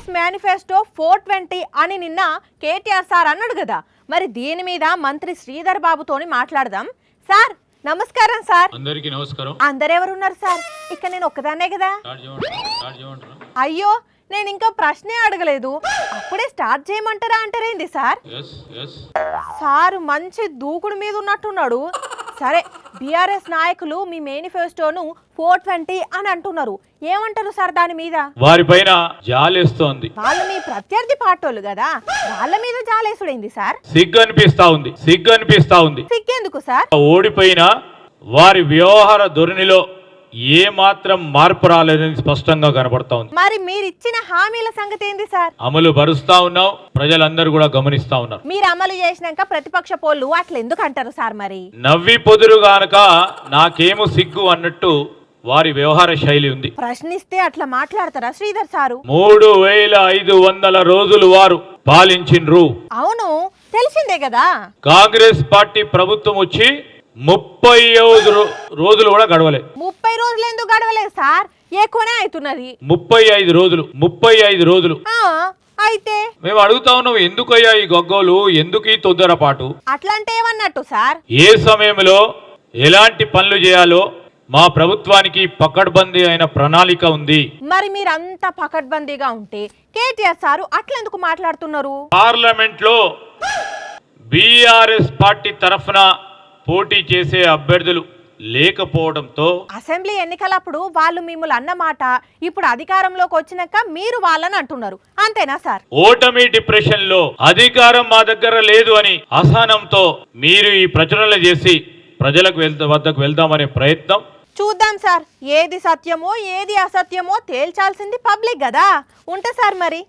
BRS manifesto 420 అని నిన్న KTR sir అన్నాడు కదా. మరి దీని మీద మంత్రి శ్రీధర్ బాబుతోని మాట్లాడదాం. సార్ నమస్కారం సార్. అందరికీ నమస్కారం. అందరెవరు ఉన్నారు సార్? ఇక్కడ నేను ఒక్కదాన్నే కదా. అయ్యో నేను ఇంకా ప్రశ్నే అడగలేదు, అప్పుడే స్టార్ట్ చేయమంటారా అంటారేంది సార్? సార్ మంచి దూకుడు మీద ఉన్నట్టున్నాడు. సరే, బీఆర్ఎస్ నాయకులు మీ మేనిఫెస్టోను 420 అని అంటున్నారు, ఏమంటారు సార్ దాని మీద? వారిపైన జాలేస్తోంది. వాళ్ళు మీ ప్రత్యర్థి పార్టీలు కదా, వాళ్ళ మీద జాలేసుడైంది సార్. సిగ్గు అనిపిస్తా ఉంది. సిగ్గెందుకు సార్? ఓడిపోయిన వారి వ్యవహార ధోరణిలో ఏ మాత్రం మార్పు రాలేదని స్పష్టంగా కనబడతా ఉంది. మరి మీరు ఇచ్చిన హామీల సంగతి ఏంది సార్? అమలు పరుస్తా ఉన్నాం, ప్రజలందరూ కూడా గమనిస్తా ఉన్నారు. మీరు అమలు చేసినాక ప్రతిపక్ష పోళ్ళు అట్లా ఎందుకు అంటారు సార్? మరి నవ్వి పొదురు గానక నాకేమో సిగ్గు అన్నట్టు వారి వ్యవహార శైలి ఉంది. ప్రశ్నిస్తే అట్లా మాట్లాడతారా శ్రీధర్ సారు? 3500 రోజులు వారు పాలించిండ్రు. అవును, తెలిసిందే కదా. కాంగ్రెస్ పార్టీ ప్రభుత్వం వచ్చి 35 రోజులు కూడా గడవలే. 30 రోజులు ఎందుకు గడవలేదు సార్? ఎక్కువనే అవుతున్నది. 35 రోజులు అయితే మేము అడుగుతా ఉన్నాం, ఎందుకయ్యా ఈ గొగ్గోలు, ఎందుకు ఈ తొందరపాటు? అట్లంటే ఏమన్నట్టు సార్? ఏ సమయంలో ఎలాంటి పనులు చేయాలో మా ప్రభుత్వానికి పకడ్బందీ అయిన ప్రణాళిక ఉంది. మరి మీరంతా పకడ్బందీగా ఉంటే కేటీఆర్ సారు అట్లెందుకు మాట్లాడుతున్నారు? పార్లమెంట్ లో బీఆర్ఎస్ పార్టీ తరఫున పోటీ చేసే అభ్యర్థులు లేకపోవడంతో అసెంబ్లీ ఎన్నికలప్పుడు వాళ్ళు మిమ్మల్ని అన్నమాట ఇప్పుడు అధికారంలోకి వచ్చినాక మీరు వాళ్ళని అంటున్నారు, అంతేనా సార్? ఓటమి డిప్రెషన్ లో అధికారం మా దగ్గర లేదు అని అసహనంతో మీరు ఈ ప్రచురణలు చేసి ప్రజలకు వద్దకు వెళ్దామనే ప్రయత్నం. చూద్దాం సార్, ఏది సత్యమో ఏది అసత్యమో తేల్చాల్సింది పబ్లిక్ కదా. ఉంటా సార్ మరి.